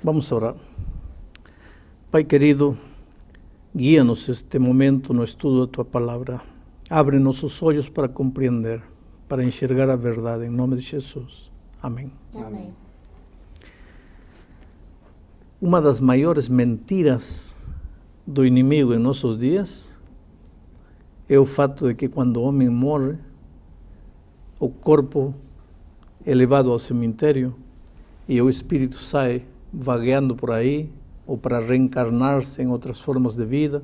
Vamos a orar. Pai querido, guía-nos este momento no estudo de Tua Palavra. Abre nossos olhos para compreender, para enxergar a verdade, em nome de Jesus. Amém. Amém. Uma das maiores mentiras do inimigo em nossos dias é o fato de que quando o homem morre, o corpo é levado ao cemitério e o espírito sai vagueando por aí, ou para reencarnar-se em outras formas de vida,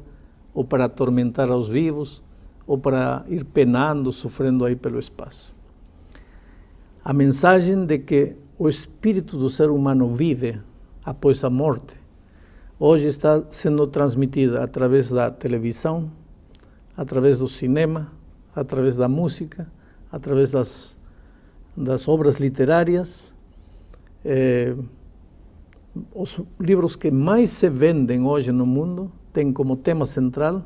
ou para atormentar aos vivos, ou para ir penando, sofrendo aí pelo espaço. A mensagem de que o espírito do ser humano vive após a morte, hoje está sendo transmitida através da televisão, através do cinema, através da música, através das obras literárias. Os livros que mais se vendem hoje no mundo têm como tema central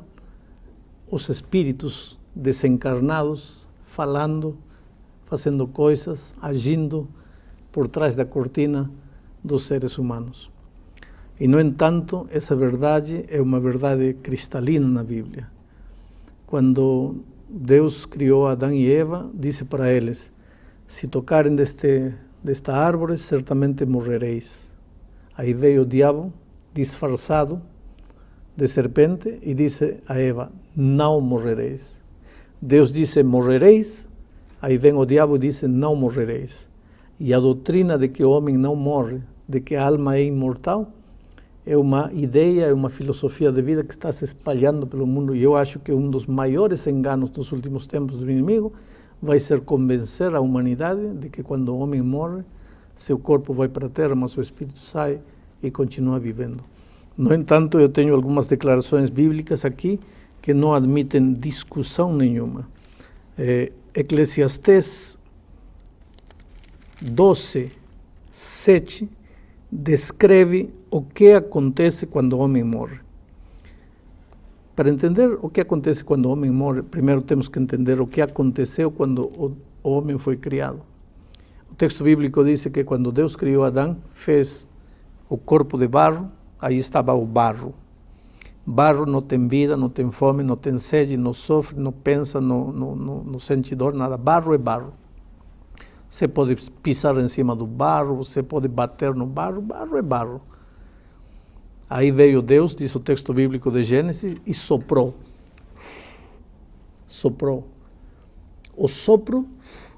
os espíritos desencarnados falando, fazendo coisas, agindo por trás da cortina dos seres humanos. E, no entanto, essa verdade é uma verdade cristalina na Bíblia. Quando Deus criou Adão e Eva, disse para eles: se tocarem desta árvore, certamente morrereis. Aí veio o diabo, disfarçado de serpente, e disse a Eva: não morrereis. Deus disse: morrereis. Aí vem o diabo e disse: não morrereis. E a doutrina de que o homem não morre, de que a alma é imortal, é uma ideia, é uma filosofia de vida que está se espalhando pelo mundo. E eu acho que um dos maiores enganos dos últimos tempos do inimigo vai ser convencer a humanidade de que quando o homem morre, seu corpo vai para a terra, mas seu espírito sai e continua vivendo. No entanto, eu tenho algumas declarações bíblicas aqui que não admitem discussão nenhuma. Eclesiastés 12:7 descreve o que acontece quando o homem morre. Para entender o que acontece quando o homem morre, primeiro temos que entender o que aconteceu quando o homem foi criado. O texto bíblico diz que quando Deus criou Adão, fez o corpo de barro, aí estava o barro. Barro não tem vida, não tem fome, não tem sede, não sofre, não pensa, não sente dor, nada. Barro é barro. Você pode pisar em cima do barro, você pode bater no barro, barro é barro. Aí veio Deus, diz o texto bíblico de Gênesis, e soprou. Soprou. O sopro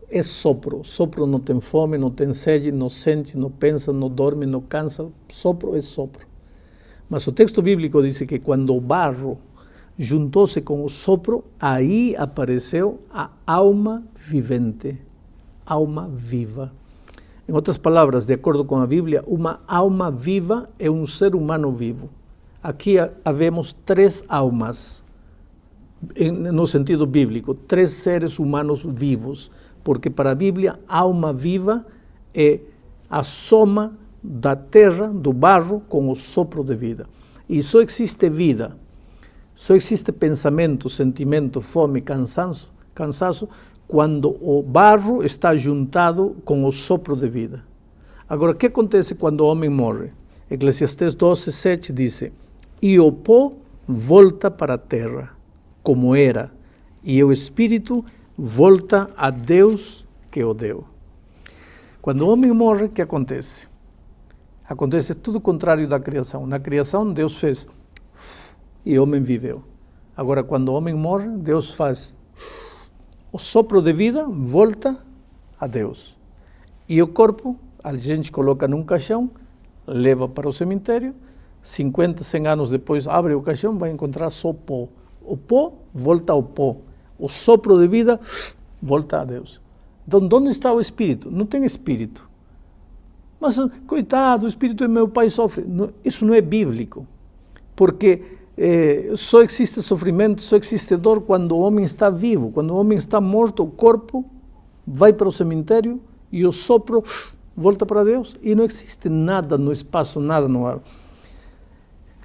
é sopro. Sopro não tem fome, não tem sede, não sente, não pensa, não dorme, não cansa. Sopro é sopro. Mas o texto bíblico diz que quando o barro juntou-se com o sopro, aí apareceu a alma vivente, alma viva. Em outras palavras, de acordo com a Bíblia, uma alma viva é um ser humano vivo. Aqui havemos 3 almas, no sentido bíblico, 3 seres humanos vivos. Porque para a Bíblia, alma viva é a soma da terra, do barro, com o sopro de vida. E só existe vida, só existe pensamento, sentimento, fome, cansaço, quando o barro está juntado com o sopro de vida. Agora, o que acontece quando o homem morre? Eclesiastés 12:7 diz: e o pó volta para a terra, como era, e o espírito volta a Deus que o deu. Quando o homem morre, o que acontece? Acontece tudo o contrário da criação. Na criação, Deus fez e o homem viveu. Agora, quando o homem morre, Deus faz o sopro de vida, volta a Deus. E o corpo, a gente coloca num caixão, leva para o cemitério, 50, 100 anos depois, abre o caixão, vai encontrar só pó. O pó volta ao pó. O sopro de vida volta a Deus. Então, onde está o espírito? Não tem espírito. Mas, coitado, o espírito de meu pai sofre. Não, isso não é bíblico. Porque só existe sofrimento, só existe dor quando o homem está vivo. Quando o homem está morto, o corpo vai para o cemitério e o sopro volta para Deus. E não existe nada no espaço, nada no ar.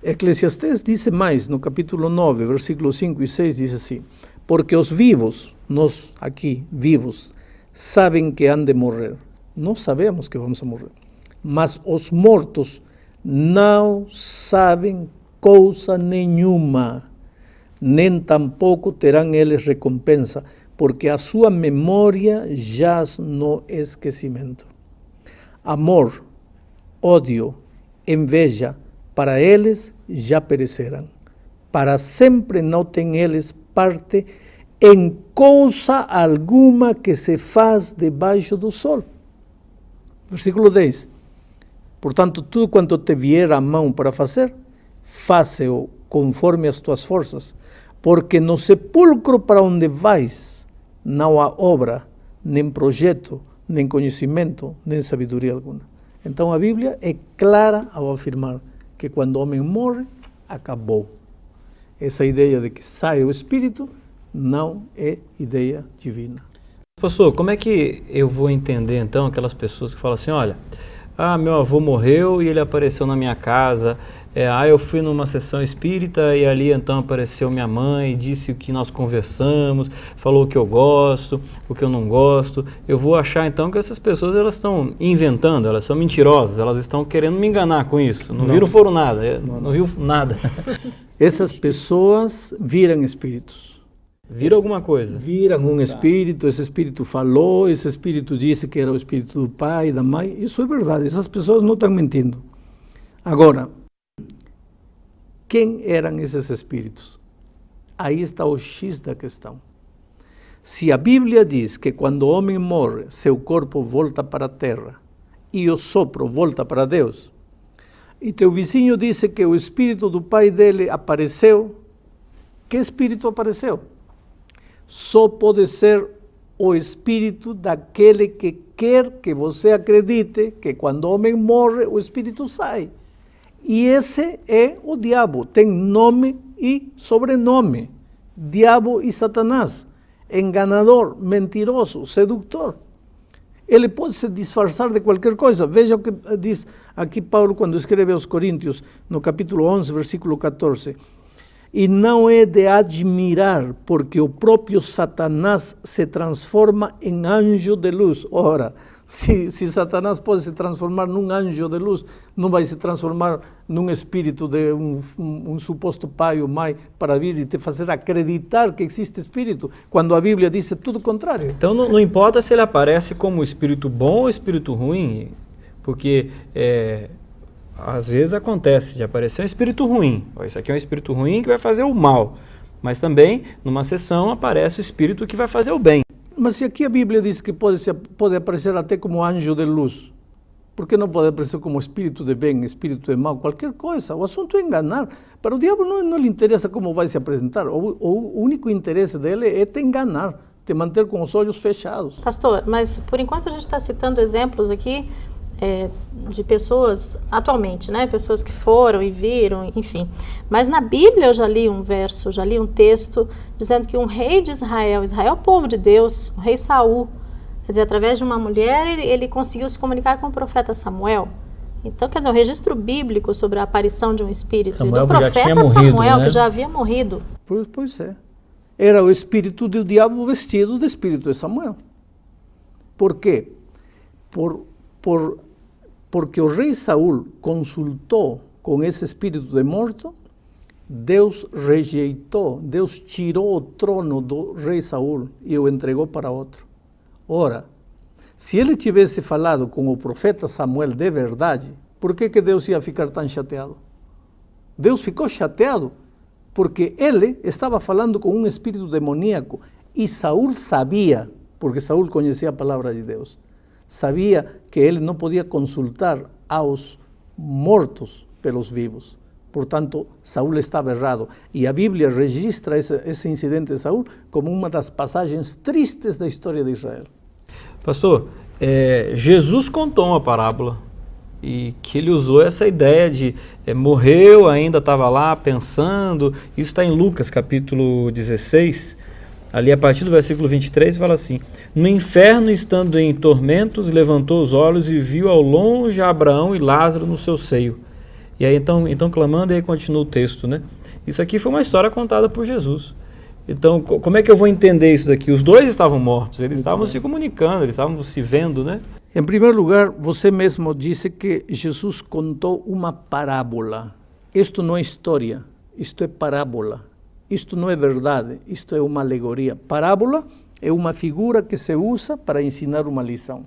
Eclesiastés diz mais, no capítulo 9, versículos 5 e 6, diz assim: porque os vivos, nós aqui, vivos, sabem que han de morrer. Nós sabemos que vamos a morrer. Mas os mortos não sabem coisa nenhuma, nem tampouco terão eles recompensa, porque a sua memória jaz no esquecimento. Amor, ódio, inveja, para eles já perecerão. Para sempre não têm eles parte em coisa alguma que se faz debaixo do sol. Versículo 10. Portanto, tudo quanto te vier à mão para fazer, faze-o conforme as tuas forças, porque no sepulcro para onde vais não há obra, nem projeto, nem conhecimento, nem sabedoria alguma. Então a Bíblia é clara ao afirmar que quando o homem morre, acabou. Essa ideia de que sai o espírito não é ideia divina. Pastor, como é que eu vou entender então aquelas pessoas que falam assim, olha, meu avô morreu e ele apareceu na minha casa, eu fui numa sessão espírita e ali então apareceu minha mãe, disse o que nós conversamos, falou o que eu gosto, o que eu não gosto. Eu vou achar então que essas pessoas elas estão inventando, elas são mentirosas, elas estão querendo me enganar com isso. Não viram foram nada, não viu nada. Essas pessoas viram espíritos. Viram alguma coisa? Viram um espírito, esse espírito falou, esse espírito disse que era o espírito do pai, da mãe. Isso é verdade, essas pessoas não estão mentindo. Agora, quem eram esses espíritos? Aí está o X da questão. Se a Bíblia diz que quando o homem morre, seu corpo volta para a terra e o sopro volta para Deus, e teu vizinho disse que o espírito do pai dele apareceu, que espírito apareceu? Só pode ser o espírito daquele que quer que você acredite que quando o homem morre, o espírito sai. E esse é o diabo, tem nome e sobrenome. Diabo e Satanás, enganador, mentiroso, sedutor. Ele pode se disfarçar de qualquer coisa. Veja o que diz aqui Paulo quando escreve aos Coríntios, no capítulo 11, versículo 14. E não é de admirar, porque o próprio Satanás se transforma em anjo de luz. Ora, se Satanás pode se transformar num anjo de luz, não vai se transformar num espírito de um suposto pai ou mãe para vir e te fazer acreditar que existe espírito, quando a Bíblia diz tudo o contrário. Então não importa se ele aparece como espírito bom ou espírito ruim, porque às vezes acontece de aparecer um espírito ruim. Isso aqui é um espírito ruim que vai fazer o mal, mas também numa sessão aparece o espírito que vai fazer o bem. Mas se aqui a Bíblia diz que pode aparecer até como anjo de luz, por que não pode aparecer como espírito de bem, espírito de mal, qualquer coisa? O assunto é enganar. Para o diabo não lhe interessa como vai se apresentar. O único interesse dele é te enganar, te manter com os olhos fechados. Pastor, mas por enquanto a gente está citando exemplos aqui de pessoas atualmente, né? Pessoas que foram e viram, enfim. Mas na Bíblia eu já li um verso, já li um texto dizendo que um rei de Israel, Israel é o povo de Deus, o rei Saul, quer dizer, através de uma mulher ele conseguiu se comunicar com o profeta Samuel. Então, quer dizer, um registro bíblico sobre a aparição de um espírito Samuel do profeta Samuel, né? que já havia morrido. Pois é. Era o espírito do diabo vestido de espírito de Samuel. Por quê? Porque o rei Saul consultou com esse espírito de morto, Deus rejeitou, Deus tirou o trono do rei Saul e o entregou para outro. Ora, se ele tivesse falado com o profeta Samuel de verdade, por que Deus ia ficar tão chateado? Deus ficou chateado porque ele estava falando com um espírito demoníaco e Saul sabia, porque Saul conhecia a palavra de Deus, sabia que ele não podia consultar aos mortos pelos vivos. Portanto, Saul estava errado. E a Bíblia registra esse incidente de Saul como uma das passagens tristes da história de Israel. Pastor, Jesus contou uma parábola e que ele usou essa ideia de morreu, ainda estava lá pensando. Isso está em Lucas capítulo 16, ali a partir do versículo 23, fala assim: no inferno, estando em tormentos, levantou os olhos e viu ao longe Abraão e Lázaro no seu seio. E aí então clamando, e aí continua o texto, né? Isso aqui foi uma história contada por Jesus. Então, como é que eu vou entender isso daqui? Os dois estavam mortos, eles estavam se comunicando, eles estavam se vendo, né? Em primeiro lugar, você mesmo disse que Jesus contou uma parábola. Isto não é história, isto é parábola. Isto não é verdade, isto é uma alegoria. Parábola é uma figura que se usa para ensinar uma lição.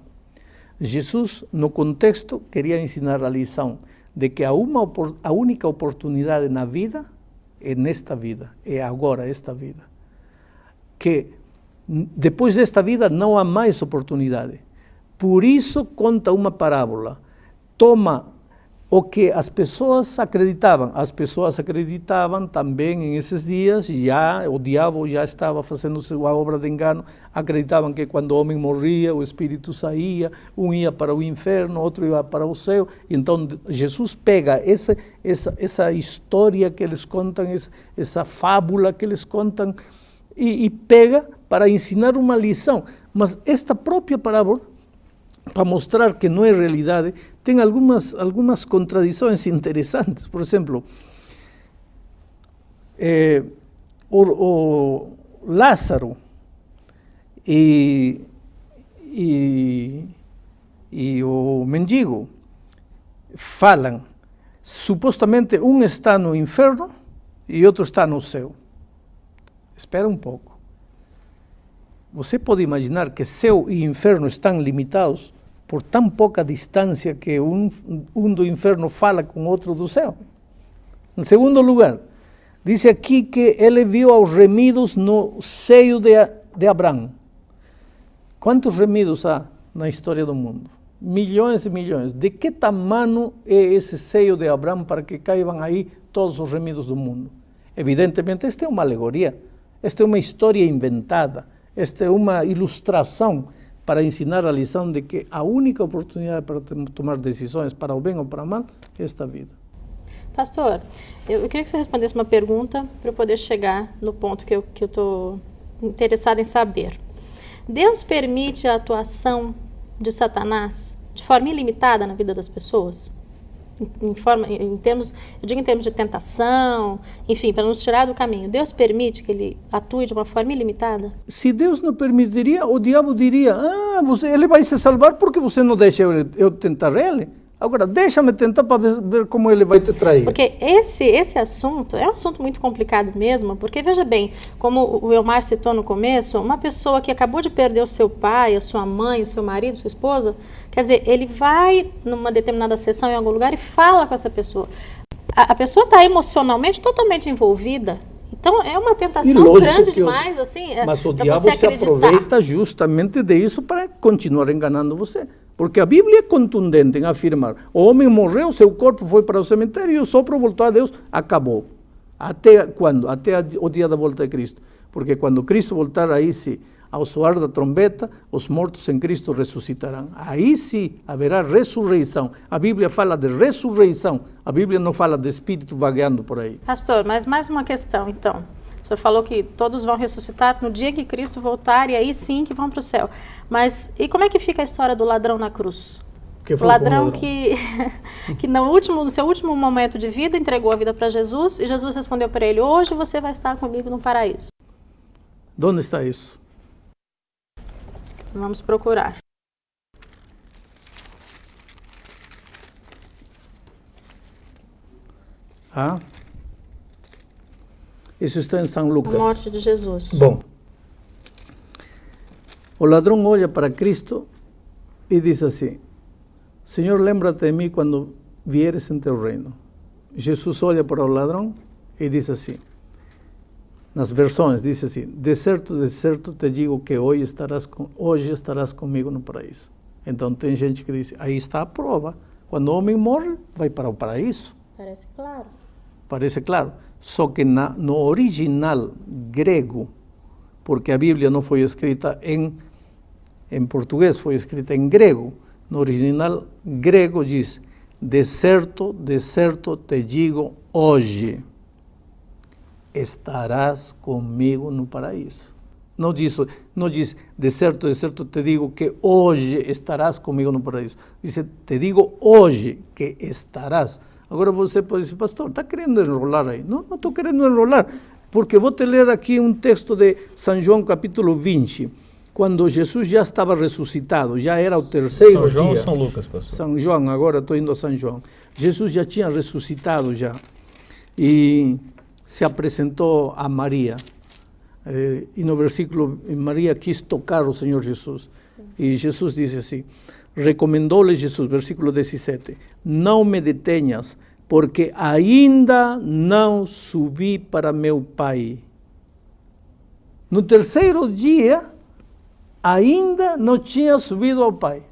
Jesus, no contexto, queria ensinar a lição de que a única oportunidade na vida é nesta vida, é agora esta vida. Que depois desta vida não há mais oportunidade. Por isso conta uma parábola. Toma o que as pessoas acreditavam. As pessoas acreditavam também em esses dias, o diabo já estava fazendo sua obra de engano, acreditavam que quando o homem morria, o espírito saía, um ia para o inferno, outro ia para o céu. Então Jesus pega essa história que eles contam, essa fábula que eles contam, e pega para ensinar uma lição. Mas esta própria parábola, para mostrar que não é realidade, tem algumas contradições interessantes. Por exemplo, o Lázaro e o mendigo falam, supostamente um está no inferno e outro está no céu. Espera um pouco. Você pode imaginar que céu e inferno estão limitados por tão pouca distância que um do inferno fala com outro do céu? Em segundo lugar, diz aqui que ele viu aos remidos no seio de Abraão. Quantos remidos há na história do mundo? Milhões e milhões. De que tamanho é esse seio de Abraão para que caibam aí todos os remidos do mundo? Evidentemente, esta é uma alegoria, esta é uma história inventada, esta é uma ilustração para ensinar a lição de que a única oportunidade para tomar decisões para o bem ou para o mal é esta vida. Pastor, eu queria que você respondesse uma pergunta para eu poder chegar no ponto que eu estou interessada em saber. Deus permite a atuação de Satanás de forma ilimitada na vida das pessoas? Em termos de tentação, enfim, para nos tirar do caminho. Deus permite que ele atue de uma forma ilimitada? Se Deus não permitiria, o diabo diria, ele vai se salvar porque você não deixa eu tentar ele. Agora, deixa-me tentar para ver como ele vai te trair. Porque esse assunto é um assunto muito complicado mesmo, porque veja bem, como o Elmar citou no começo, uma pessoa que acabou de perder o seu pai, a sua mãe, o seu marido, sua esposa, quer dizer, ele vai numa determinada sessão em algum lugar e fala com essa pessoa. A pessoa está emocionalmente totalmente envolvida. Então, é uma tentação grande demais, assim. Mas o diabo se aproveita justamente disso para continuar enganando você. Porque a Bíblia é contundente em afirmar, o homem morreu, seu corpo foi para o cemitério e o sopro voltou a Deus, acabou. Até quando? Até o dia da volta de Cristo. Porque quando Cristo voltar, aí sim, ao soar da trombeta, os mortos em Cristo ressuscitarão. Aí sim haverá ressurreição. A Bíblia fala de ressurreição, a Bíblia não fala de espírito vagueando por aí. Pastor, mas mais uma questão então. O senhor falou que todos vão ressuscitar no dia que Cristo voltar e aí sim que vão para o céu. Mas e como é que fica a história do ladrão na cruz? O ladrão que no seu último momento de vida entregou a vida para Jesus e Jesus respondeu para ele, hoje você vai estar comigo no paraíso. De onde está isso? Vamos procurar. Isso está em São Lucas. A morte de Jesus. Bom, o ladrão olha para Cristo e diz assim, Senhor, lembra-te de mim quando vieres em teu reino. Jesus olha para o ladrão e diz assim, nas versões, diz assim, de certo te digo que hoje estarás comigo no paraíso. Então tem gente que diz, aí está a prova, quando o homem morre, vai para o paraíso. Parece claro. Parece claro, só que no original grego, porque a Bíblia não foi escrita em português, foi escrita em grego, no original grego diz, de certo te digo hoje, estarás comigo no paraíso. Não diz, de certo te digo que hoje estarás comigo no paraíso. Diz, te digo hoje que estarás. Agora você pode dizer, pastor, está querendo enrolar aí? Não estou querendo enrolar, porque vou te ler aqui um texto de São João capítulo 20, quando Jesus já estava ressuscitado, já era o terceiro São João dia. ou São Lucas, pastor? São João, agora estou indo a São João. Jesus já tinha ressuscitado já. E se apresentou a Maria. E no versículo, Maria quis tocar o Senhor Jesus. E Jesus disse assim, recomendou-lhe Jesus, versículo 17, não me detenhas, porque ainda não subi para meu Pai. No terceiro dia, ainda não tinha subido ao Pai.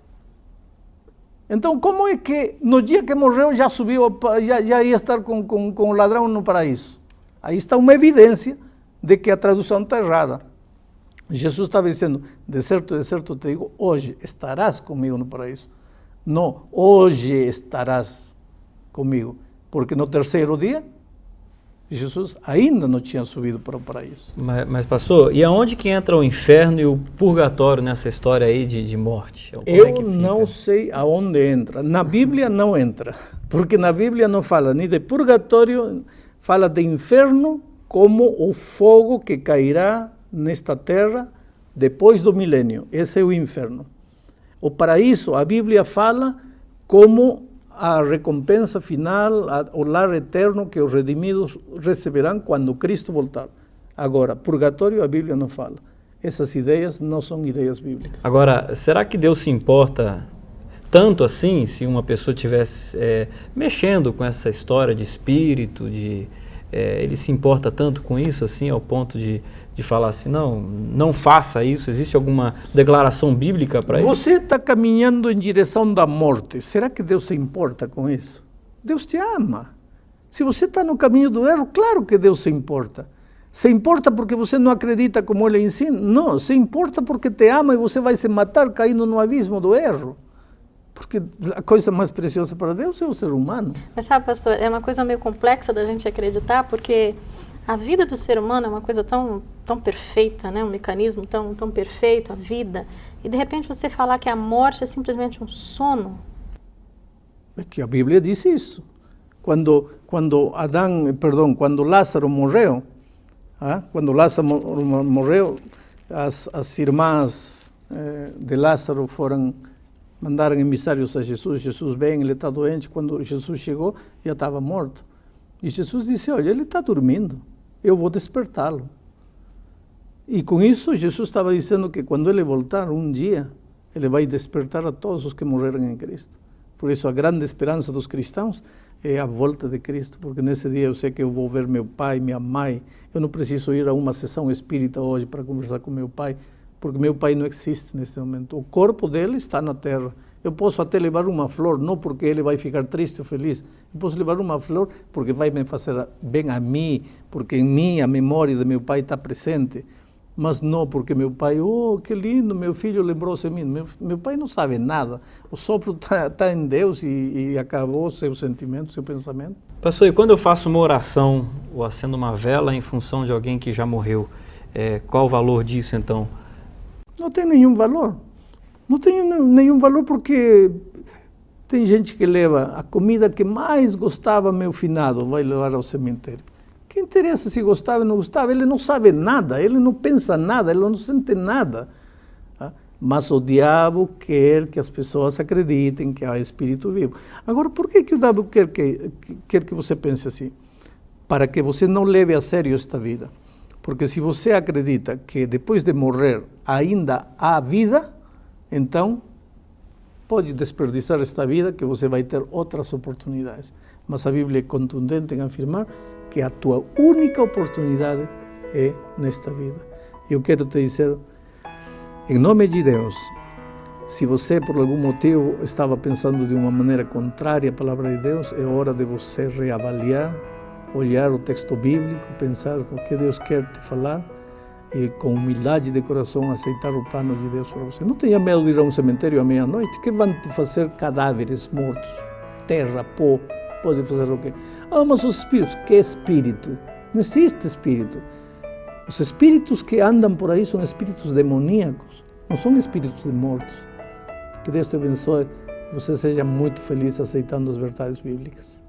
Então, como é que no dia que morreu já subiu ao Pai, já ia estar com o ladrão no paraíso? Aí está uma evidência de que a tradução está errada. Jesus estava dizendo, de certo te digo, hoje estarás comigo no paraíso. Não, hoje estarás comigo. Porque no terceiro dia, Jesus ainda não tinha subido para o paraíso. Mas pastor, e aonde que entra o inferno e o purgatório nessa história aí de morte? Como Eu é que fica? não sei aonde entra. Na Bíblia não entra. Porque na Bíblia não fala nem de purgatório, fala de inferno como o fogo que cairá nesta terra depois do milênio. Esse é o inferno. O paraíso, a Bíblia fala como a recompensa final, o lar eterno que os redimidos receberão quando Cristo voltar. Agora, purgatório a Bíblia não fala. Essas ideias não são ideias bíblicas. Agora, será que Deus se importa tanto assim se uma pessoa estivesse mexendo com essa história de espírito, ele se importa tanto com isso assim, ao ponto de falar assim, não faça isso? Existe alguma declaração bíblica para isso? Você está caminhando em direção da morte. Será que Deus se importa com isso? Deus te ama. Se você está no caminho do erro, claro que Deus se importa. Se importa porque você não acredita como Ele ensina? Não, se importa porque te ama e você vai se matar caindo no abismo do erro. Porque a coisa mais preciosa para Deus é o ser humano. Mas sabe, pastor, é uma coisa meio complexa da gente acreditar, porque a vida do ser humano é uma coisa tão perfeita, né? Um mecanismo tão perfeito, a vida. E de repente você falar que a morte é simplesmente um sono. É que a Bíblia diz isso. Quando Lázaro morreu, as irmãs de Lázaro mandaram emissários a Jesus. Jesus vem, ele está doente. Quando Jesus chegou, já estava morto. E Jesus disse, olha, ele está dormindo, eu vou despertá-lo. E com isso, Jesus estava dizendo que quando ele voltar um dia, ele vai despertar a todos os que morreram em Cristo. Por isso, a grande esperança dos cristãos é a volta de Cristo, porque nesse dia eu sei que eu vou ver meu pai, minha mãe. Eu não preciso ir a uma sessão espírita hoje para conversar com meu pai, porque meu pai não existe neste momento. O corpo dele está na terra. Eu posso até levar uma flor, não porque ele vai ficar triste ou feliz. Eu posso levar uma flor porque vai me fazer bem a mim, porque em mim a memória de meu pai está presente. Mas não porque meu pai, oh, que lindo, meu filho lembrou-se de mim. Meu pai não sabe nada. O sopro está em Deus e acabou seu sentimento, seu pensamento. Pastor, e quando eu faço uma oração ou acendo uma vela em função de alguém que já morreu, qual o valor disso então? Não tem nenhum valor. Não tem nenhum valor porque tem gente que leva a comida que mais gostava meu finado, vai levar ao cemitério. Que interessa se gostava ou não gostava? Ele não sabe nada, ele não pensa nada, ele não sente nada. Mas o diabo quer que as pessoas acreditem que há espírito vivo. Agora, por que o diabo quer que você pense assim? Para que você não leve a sério esta vida. Porque se você acredita que depois de morrer ainda há vida, então pode desperdiçar esta vida que você vai ter outras oportunidades. Mas a Bíblia é contundente em afirmar que a tua única oportunidade é nesta vida. Eu quero te dizer, em nome de Deus, se você por algum motivo estava pensando de uma maneira contrária à palavra de Deus, é hora de você reavaliar, olhar o texto bíblico, pensar o que Deus quer te falar e com humildade de coração aceitar o plano de Deus para você. Não tenha medo de ir a um cemitério à meia-noite, que vão te fazer cadáveres mortos, terra, pó, pode fazer o quê? Mas os espíritos, que espírito? Não existe espírito. Os espíritos que andam por aí são espíritos demoníacos, não são espíritos de mortos. Que Deus te abençoe e você seja muito feliz aceitando as verdades bíblicas.